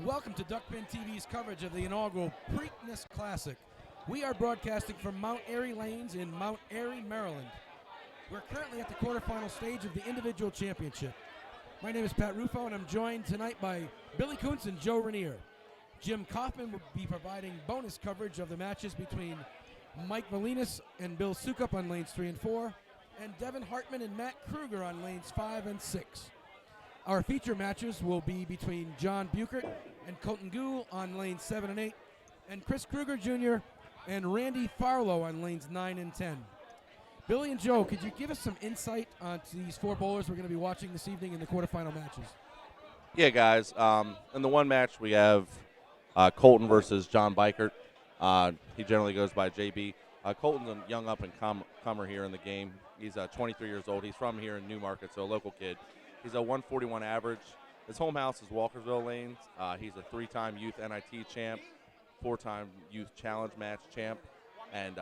Welcome to Duckpin TV's coverage of the inaugural Preakness Classic. We are broadcasting from Mount Airy Lanes in Mount Airy, Maryland. We're currently at the quarterfinal stage of the individual championship. My name is Pat Rufo, and I'm joined tonight by Billy Kuntz and Joe Rainier. Jim Kaufman will be providing bonus coverage of the matches between Mike Valinas and Bill Sukup on lanes 3 and 4, and Devin Hartman and Matt Kruger on lanes 5 and 6. Our feature matches will be between John Buchert and Colton Gould on lanes 7 and 8, and Chris Kruger Jr. and Randy Farlow on lanes 9 and 10. Billy and Joe, could you give us some insight onto these four bowlers we're going to be watching this evening in the quarterfinal matches? Yeah, guys. In the one match, we have Colton versus John Bikert. He generally goes by JB. Colton's a young up-and-comer here in the game. He's 23 years old. He's from here in Newmarket, so a local kid. He's a 141 average. His home house is Walkersville Lanes. He's a 3-time youth NIT champ, 4-time youth challenge match champ, and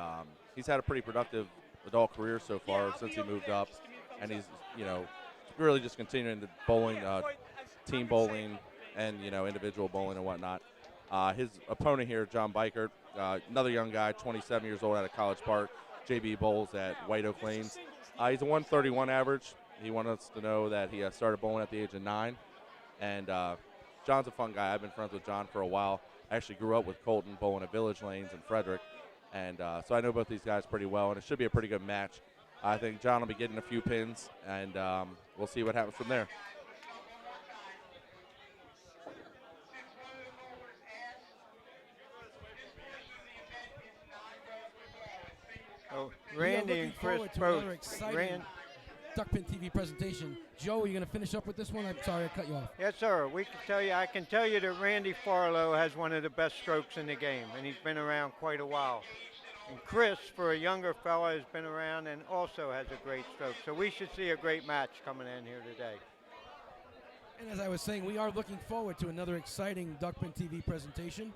he's had a pretty productive adult career so far since he moved up. And he's, really just continuing the bowling, team bowling, and individual bowling and whatnot. His opponent here, John Bikert, another young guy, 27 years old out of College Park. JB bowls at White Oak Lanes. He's a 131 average. He wanted us to know that he started bowling at the age of 9. And John's a fun guy. I've been friends with John for a while. I actually grew up with Colton bowling at Village Lanes in Frederick. And so I know both these guys pretty well, and it should be a pretty good match. I think John will be getting a few pins, and we'll see what happens from there. Oh, Randy and Chris both. Duckpin TV presentation. Joe, are you going to finish up with this one? I'm sorry I cut you off. Yes, sir. I can tell you that Randy Farlow has one of the best strokes in the game, and he's been around quite a while. And Chris, for a younger fella, has been around and also has a great stroke. So we should see a great match coming in here today. And as I was saying, we are looking forward to another exciting Duckpin TV presentation.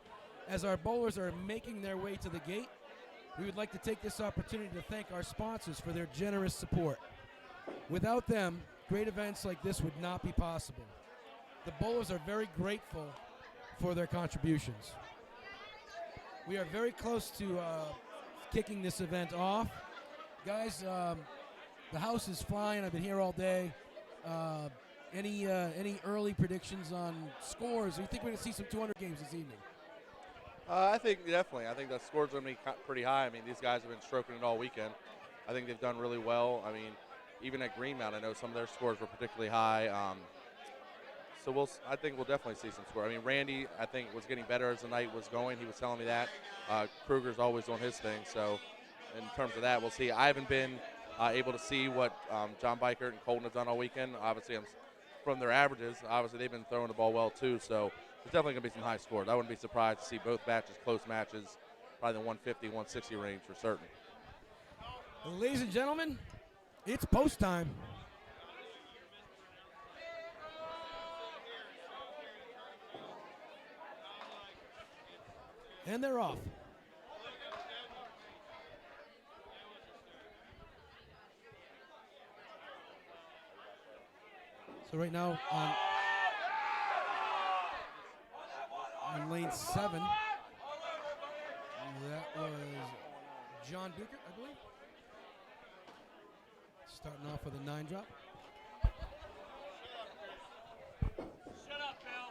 As our bowlers are making their way to the gate, we would like to take this opportunity to thank our sponsors for their generous support. Without them, great events like this would not be possible. The bowlers are very grateful for their contributions. We are very close to kicking this event off. Guys, the house is flying. I've been here all day. Any early predictions on scores? Do you think we're going to see some 200 games this evening? I think definitely. I think the score's going to be pretty high. I mean, these guys have been stroking it all weekend. I think they've done really well. I mean, even at Greenmount, I know some of their scores were particularly high. So I think we'll definitely see some score. I mean, Randy, I think, was getting better as the night was going. He was telling me that. Kruger's always on his thing. So in terms of that, we'll see. I haven't been able to see what John Bikert and Colton have done all weekend. Obviously, from their averages, obviously they've been throwing the ball well too. So there's definitely going to be some high scores. I wouldn't be surprised to see both matches, close matches, probably the 150, 160 range for certain. Ladies and gentlemen, it's post time. And they're off. So right now on lane 7, that was John Buchert, I believe. Starting off with a 9 drop. Shut up, Bill.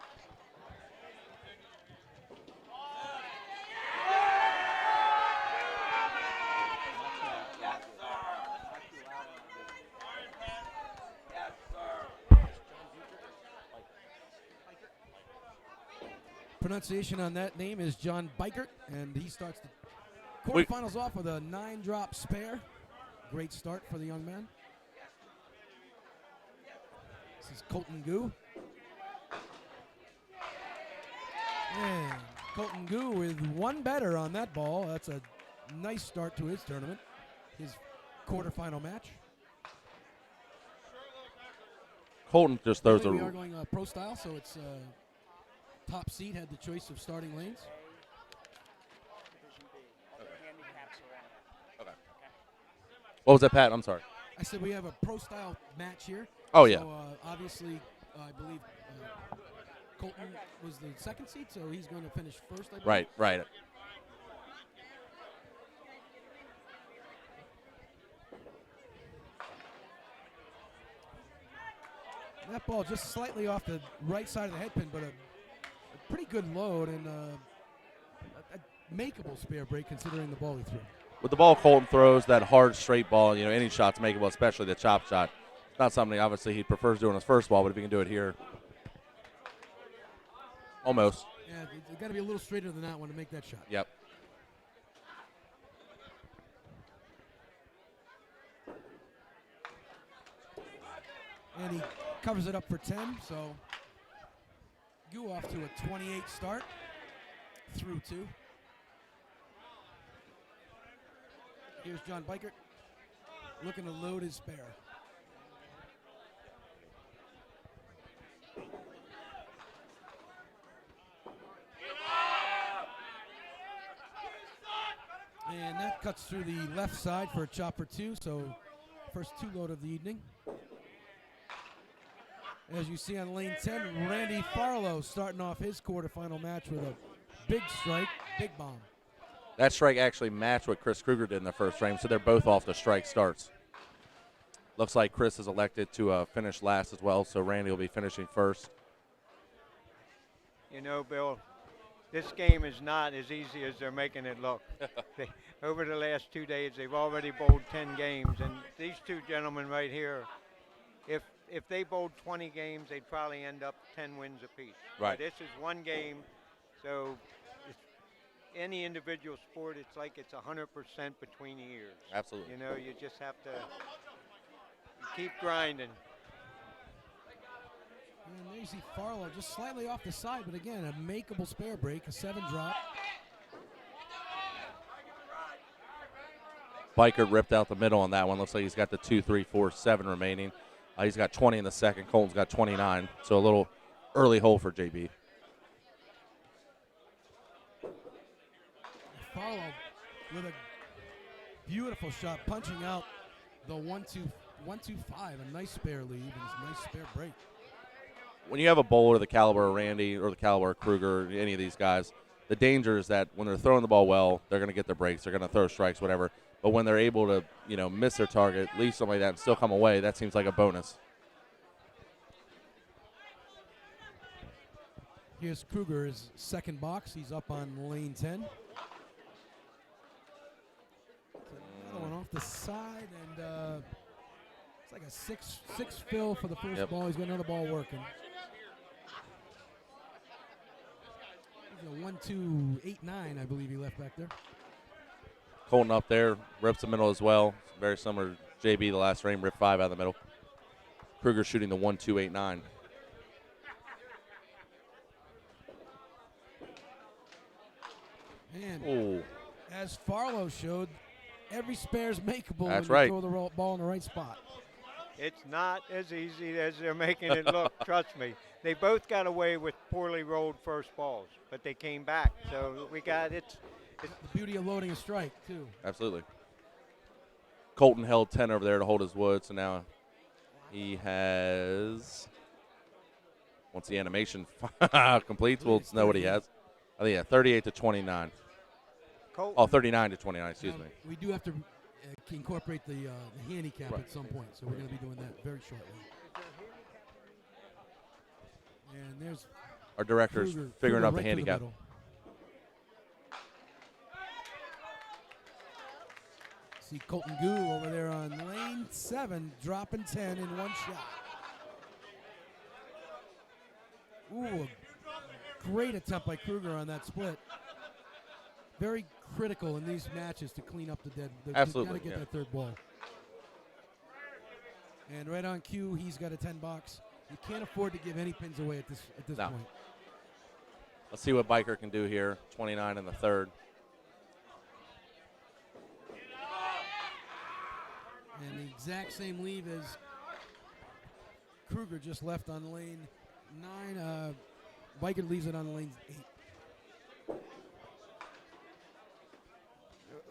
Pronunciation on that name is John Bikert, and he starts the quarterfinals off with a 9 drop spare. Great start for the young man. This is Colton Gould. And Colton Gould with one better on that ball. That's a nice start to his tournament, his quarterfinal match. Colton just throws We are going pro style, so it's top seed had the choice of starting lanes. Okay. What was that, Pat? I'm sorry. I said we have a pro style match here. Oh, yeah. So obviously, I believe Colton was the second seed, so he's going to finish first, I believe. Right, right. That ball just slightly off the right side of the head pin, but a pretty good load and a makeable spare break considering the ball he threw. With the ball Colton throws, that hard straight ball, any shot's makeable, especially the chop shot. It's not something obviously he prefers doing his first ball, but if he can do it here, almost. Yeah, you got to be a little straighter than that one to make that shot. Yep. And he covers it up for 10, so Gu off to a 28 start through 2. Here's John Bikert looking to load his spare. And that cuts through the left side for a chop for 2, so first 2 load of the evening. As you see on lane 10, Randy Farlow starting off his quarterfinal match with a big strike, big bomb. That strike actually matched what Chris Kruger did in the first frame, so they're both off the strike starts. Looks like Chris is elected to finish last as well, so Randy will be finishing first. Bill, this game is not as easy as they're making it look. Over the last 2 days, they've already bowled 10 games, and these 2 gentlemen right here, if they bowled 20 games, they'd probably end up 10 wins apiece. Right. But this is one game, so any individual sport, it's like it's 100% between the ears. Absolutely. You just have to keep grinding. And there you see Farlow just slightly off the side, but again, a makeable spare break, a 7 drop. Biker ripped out the middle on that one. Looks like he's got the 2, 3, 4, 7 remaining. He's got 20 in the second. Colton's got 29, so a little early hole for JB. Farlow with a beautiful shot, punching out the 1-2-5, a nice spare lead and a nice spare break. When you have a bowler the caliber of Randy or the caliber of Kruger, any of these guys, the danger is that when they're throwing the ball well, they're going to get their breaks, they're going to throw strikes, whatever. But when they're able to, miss their target, leave something like that, and still come away, that seems like a bonus. Here's Kruger, his second box. He's up on lane 10. Another one off the side, and it's like a six fill for the first ball. He's got another ball working. He's a 1-2-8-9, I believe he left back there. Colton up there, rips the middle as well. Very similar to JB, the last frame, ripped 5 out of the middle. Kruger shooting the 1-2-8-9. And as Farlow showed, every spare's makeable That's when right. you throw the ball in the right spot. It's not as easy as they're making it look, trust me. They both got away with poorly rolled first balls, but they came back. So we got it. The beauty of loading a strike, too. Absolutely. Colton held 10 over there to hold his wood, so now he has, once the animation completes, we'll know what he has. I think, 38 to 29. Colton. Oh, 39 to 29, excuse me. We do have to incorporate the handicap at some point, so we're going to be doing that very shortly. And there's Our director's Kruger, figuring out right the handicap. middle. See Colton Gu over there on lane 7, dropping 10 in one shot. Ooh, a great attempt by Kruger on that split. Very critical in these matches to clean up the dead. Absolutely, Got to get that third ball. And right on cue, he's got a 10 box. You can't afford to give any pins away at this No. point. Let's see what Biker can do here. 29 in the third. And the exact same leave as Kruger just left on lane 9. Biker leaves it on lane 8.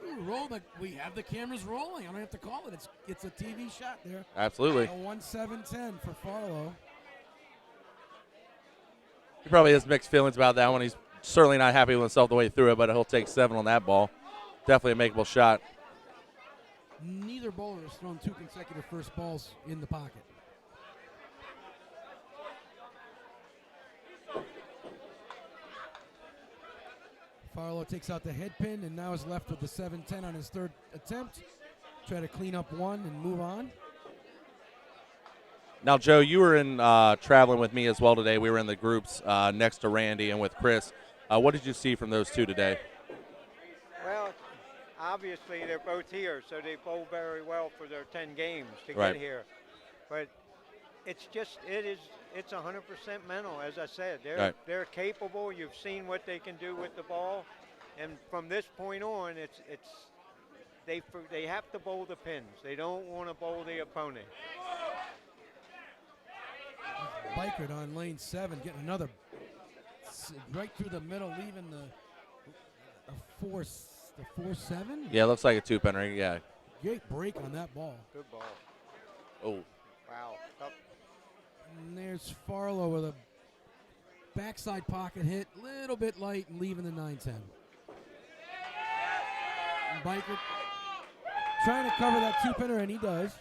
Ooh, roll the, we have the cameras rolling. I don't have to call it. It's a TV shot there. Absolutely. A 1-7-10 for Farlow. He probably has mixed feelings about that one. He's certainly not happy with himself the way he threw it, but he'll take 7 on that ball. Definitely a makeable shot. Neither bowler has thrown 2 consecutive first balls in the pocket. Farlow takes out the head pin and now is left with the 7-10 on his third attempt. Try to clean up one and move on. Now, Joe, you were in traveling with me as well today. We were in the groups next to Randy and with Chris. What did you see from those two today? Well, obviously they're both here, so they bowl very well for their 10 games to Right. get here. But it's 100% mental, as I said. They're capable. You've seen what they can do with the ball, and from this point on, they have to bowl the pins. They don't want to bowl the opponent. Bikert on lane 7, getting another right through the middle, leaving the 4-7. Yeah, it looks like a 2-pinner. Yeah. Great break on that ball. Good ball. Oh. Wow. Up. And there's Farlow with a backside pocket hit, little bit light, and leaving the 9-10. And Bikert trying to cover that 2-pinner, and he does.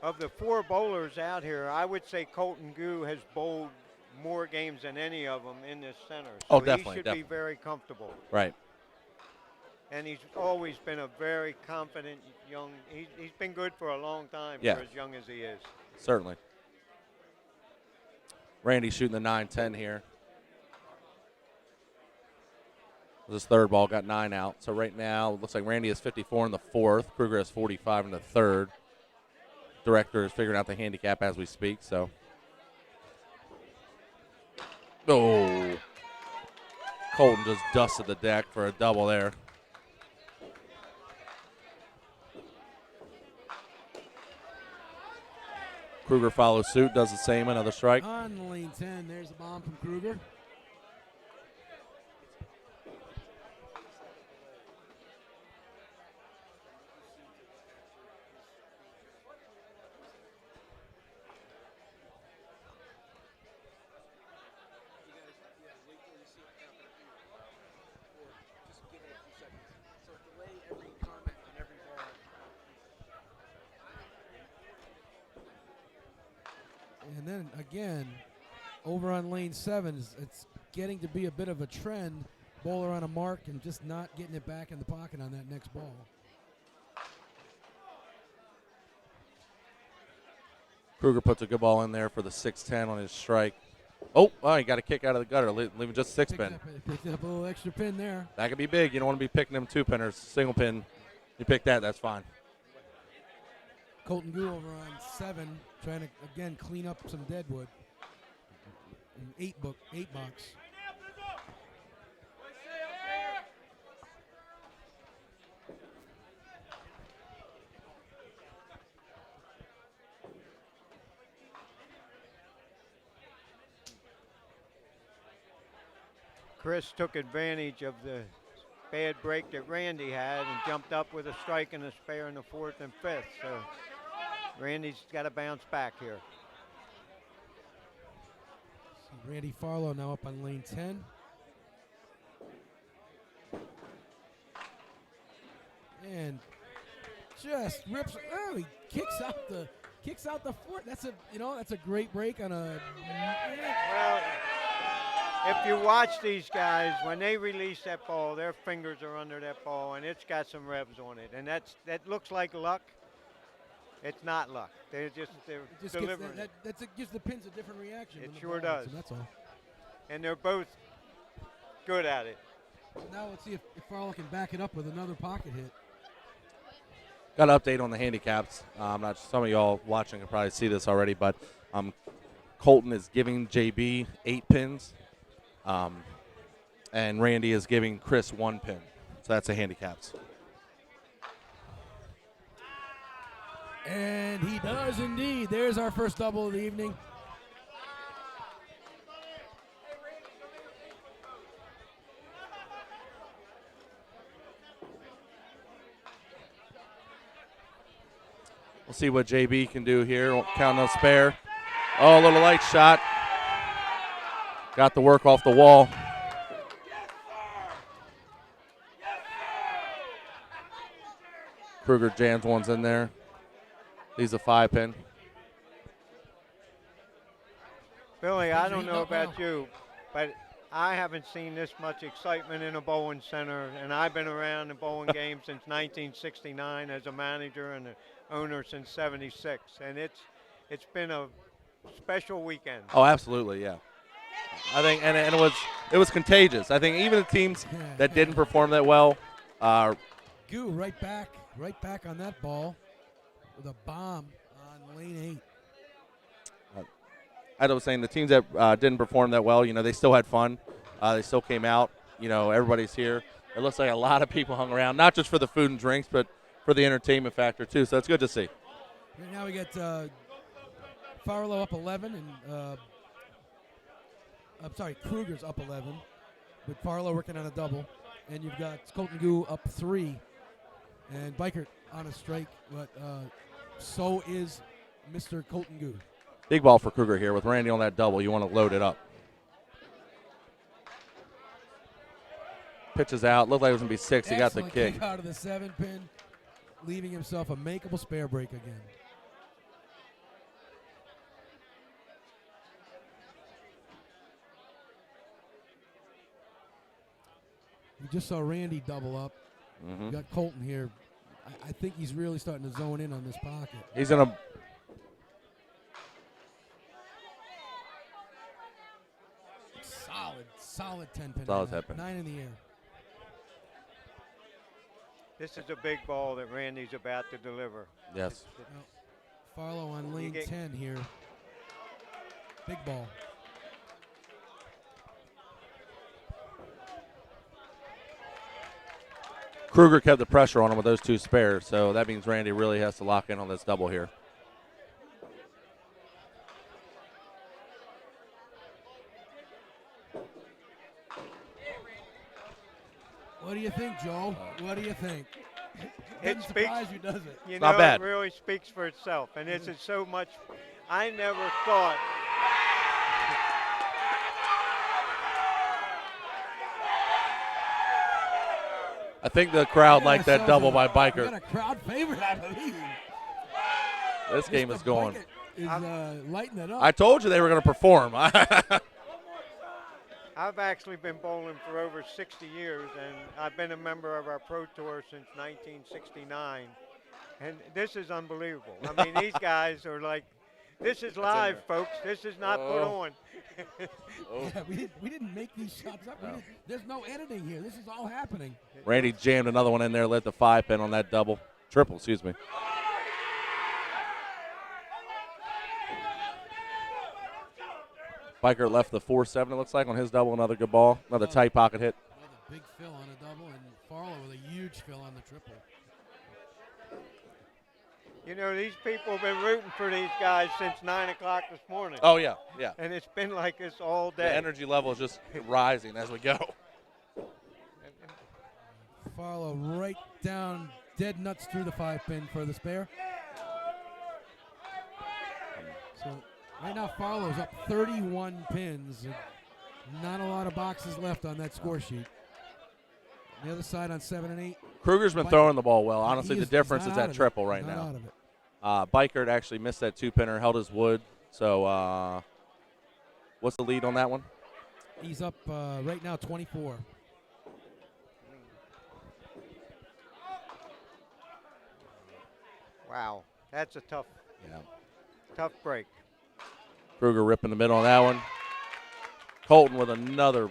Of the 4 bowlers out here, I would say Colton Gu has bowled more games than any of them in this center. So definitely. He should be very comfortable. Right. And he's always been a very confident young. He's been good for a long time Yeah. for as young as he is. Certainly. Randy shooting the 9-10 here. His third ball got 9 out. So right now, it looks like Randy has 54 in the 4th. Kruger has 45 in the 3rd. Director is figuring out the handicap as we speak. So, oh, Colton just dusted the deck for a double there. Kruger follows suit, does the same, another strike. On lane 10, there's a bomb from Kruger. And then again, over on lane 7, it's getting to be a bit of a trend. Bowler on a mark and just not getting it back in the pocket on that next ball. Kruger puts a good ball in there for the 6-10 on his strike. Oh, he got a kick out of the gutter, leaving just 6-pin. Picked up a little extra pin there. That could be big. You don't want to be picking them 2-pinners. Single pin, you pick that, that's fine. Colton Gu over on 7, trying to, again, clean up some deadwood. An 8 box. Chris took advantage of the bad break that Randy had and jumped up with a strike and a spare in the 4th and 5th. So Randy's got to bounce back here. See Randy Farlow now up on lane 10. And just rips. Oh, he kicks out the 4th. That's a great break on a. Well, if you watch these guys, when they release that ball, their fingers are under that ball, and it's got some revs on it. And that looks like luck. It's not luck. They're delivering. It gives the pins a different reaction. It when the sure ball hits does. them, that's all. And they're both good at it. Now let's see if Farlow can back it up with another pocket hit. Got an update on the handicaps. Some of y'all watching can probably see this already, but Colton is giving JB 8 pins, and Randy is giving Chris 1 pin. So that's the handicaps. And he does indeed. There's our first double of the evening. We'll see what JB can do here. Counting a spare. Oh, a little light shot. Got the work off the wall. Kruger jams one's in there. He's a 5-pin. Billy, I don't know about you, but I haven't seen this much excitement in a bowling center, and I've been around the bowling game since 1969 as a manager and an owner since '76, and it's been a special weekend. Oh, absolutely, yeah. I think, and it was contagious. I think even the teams that didn't perform that well. Goo right back on that ball with a bomb on lane 8. As I was saying, the teams that didn't perform that well, they still had fun. They still came out. Everybody's here. It looks like a lot of people hung around, not just for the food and drinks, but for the entertainment factor too. So it's good to see. Right now we got Farlow up 11, and I'm sorry, Kruger's up 11, with Farlow working on a double, and you've got Colton Goo up 3, and Bikert on a strike, but so is Mr. Colton Goo. Big ball for Kruger here with Randy on that double. You want to load it up. Pitches out. Looked like it was going to be 6. He got the Excellent kick. Out of the 7-pin, leaving himself a makeable spare break again. We just saw Randy double up. Mm-hmm. We got Colton here. I think he's really starting to zone in on this pocket. He's going to. Solid 10-pin. Solid 10-pin. 9 in the air. This is a big ball that Randy's about to deliver. Yes. Farlow on lane 10 here. Big ball. Kruger kept the pressure on him with those 2 spares, so that means Randy really has to lock in on this double here. What do you think, Joe? What do you think? It Doesn't speaks. surprise you, does it? You Not know, bad. it really speaks for itself, and this is so much. I never thought. I think the crowd liked that double by We Biker. got a crowd favorite, I believe. This game Mr. is going. Biker is lighting it up. I told you they were going to perform. I've actually been bowling for over 60 years, and I've been a member of our Pro Tour since 1969. And this is unbelievable. I mean, these guys are like, this is live, folks. This is not put on. Yeah, we didn't make these shots up. There's no editing here. This is all happening. Randy jammed another one in there, lit the 5-pin on that double. Triple, excuse me. Biker left the 4-7, it looks like, on his double. Another good ball. Another tight pocket hit. Another big fill on a double, and Farlow with a huge fill on the triple. You know, these people have been rooting for these guys since 9 o'clock this morning. Oh, yeah, yeah. And it's been like this all day. The energy level is just rising as we go. Farlow right down, dead nuts through the 5-pin for the spare. So right now Farlow's up 31 pins. Not a lot of boxes left on that score sheet. On the other side on 7 and 8. Kruger's been throwing the ball well. Honestly, the difference is not that out of triple it. right He's not now. out of it. Bikert actually missed that 2-pinner, held his wood. So what's the lead on that one? He's up right now 24. Wow, that's a tough break. Kruger ripping the middle on that one. Colton with another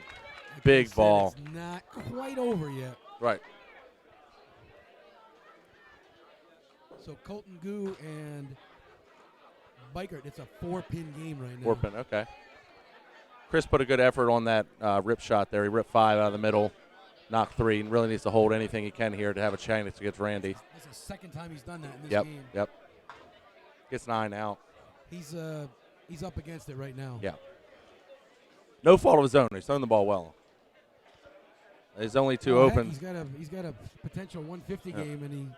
big ball. It's not quite over yet. Right. So Colton Goo and Bikert, it's a 4-pin game right now. 4-pin, okay. Chris put a good effort on that rip shot there. He ripped 5 out of the middle, knocked 3, and really needs to hold anything he can here to have a chance against Randy. That's the second time he's done that in this game. Yep. Gets 9 out. He's up against it right now. Yeah. No fault of his own. He's throwing the ball well. There's only 2 opens. He's got a potential 150 game, and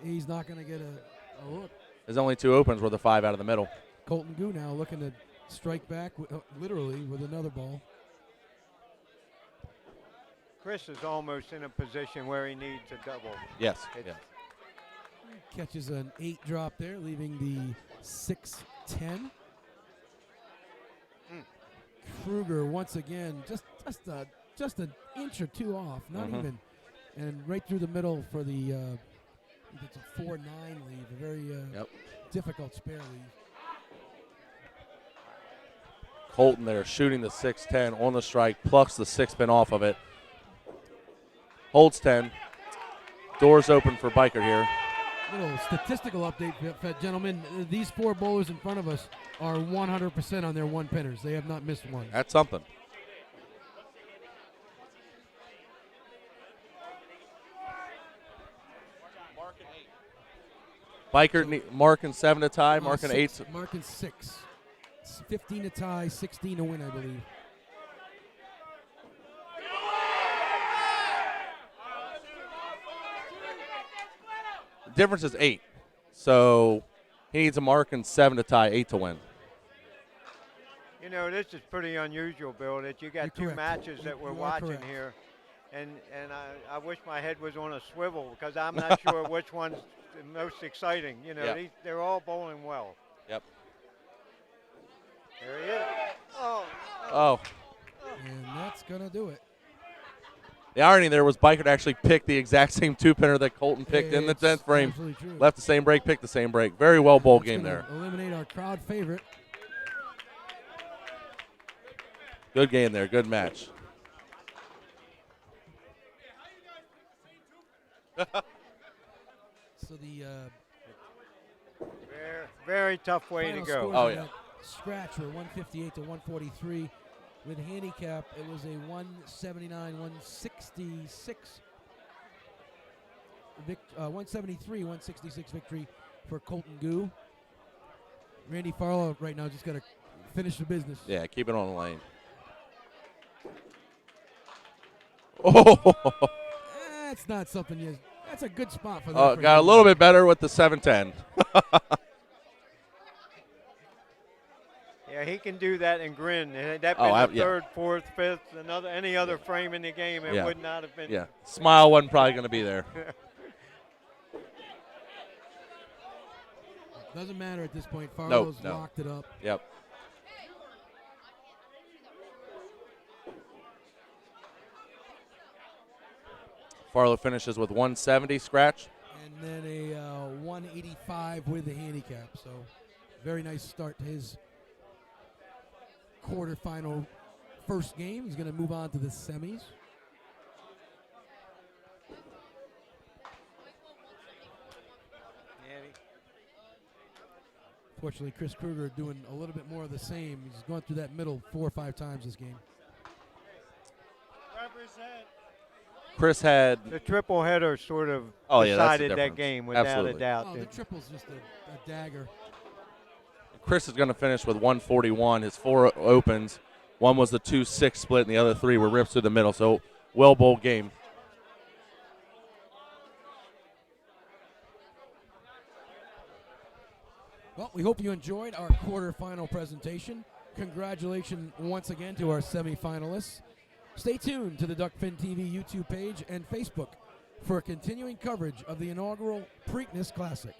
he's not going to get a look. There's only 2 opens with a 5 out of the middle. Colton Goo now looking to strike back, literally, with another ball. Chris is almost in a position where he needs a double. Yes. It's- Yeah. Catches an 8 drop there, leaving the 6-10. Kruger once again, just an inch or two off, not even, and right through the middle for the. It's a 4-9 lead, a very difficult spare lead. Colton there shooting the 6-10 on the strike, plucks the 6-pin off of it. Holds 10. Doors open for Biker here. Little statistical update, gentlemen. These 4 bowlers in front of us are 100% on their 1-pinners. They have not missed one. That's something. Biker marking 7 to tie, marking 8. Marking 6. 15 to tie, 16 to win, I believe. The difference is 8. So he needs a marking 7 to tie, 8 to win. You know, this is pretty unusual, Bill, that you got You're two correct. matches that we're You are watching correct. here. And I wish my head was on a swivel because I'm not sure which one's the most exciting. You know, Yeah. they're all bowling well. Yep. There he is. Oh. Oh. And that's going to do it. The irony there was Biker actually picked the exact same 2-pinner that Colton picked in the It's 10th frame. absolutely true. Left the same break, picked the same break. Very well bowl That's game gonna there. Eliminate our crowd favorite. Good game there. Good match. So the Very, very tough way to final go. scores Oh, on yeah. that scratch were 158 to 143. With handicap, it was a 179, 166, 173, 166 victory for Colton Goo. Randy Farlow right now just got to finish the business. Yeah, keep it on the lane. Oh, That's not something you. That's a good spot for that. got a little bit better with the 7-10. Yeah, he can do that and grin. Had that Oh, been the third, fourth, fifth, any other frame in the game, it Yeah. would not have been. Yeah, smile wasn't probably going to be there. Doesn't matter at this point. Farlow's no. locked it up. Yep. Farlow finishes with 170 scratch. And then a 185 with the handicap. So very nice start to his quarterfinal first game. He's going to move on to the semis. Fortunately, Chris Kruger doing a little bit more of the same. He's gone through that middle 4 or 5 times this game. Chris had. The triple header sort of Oh, yeah, that's the decided that difference. game without Absolutely. a doubt. Oh, the triple's just a dagger. Chris is going to finish with 141. His 4 opens. One was the 2-6 split, and the other 3 were rips through the middle. So, well bowl game. Well, we hope you enjoyed our quarterfinal presentation. Congratulations once again to our semifinalists. Stay tuned to the Duckpin TV YouTube page and Facebook for continuing coverage of the inaugural Preakness Classic.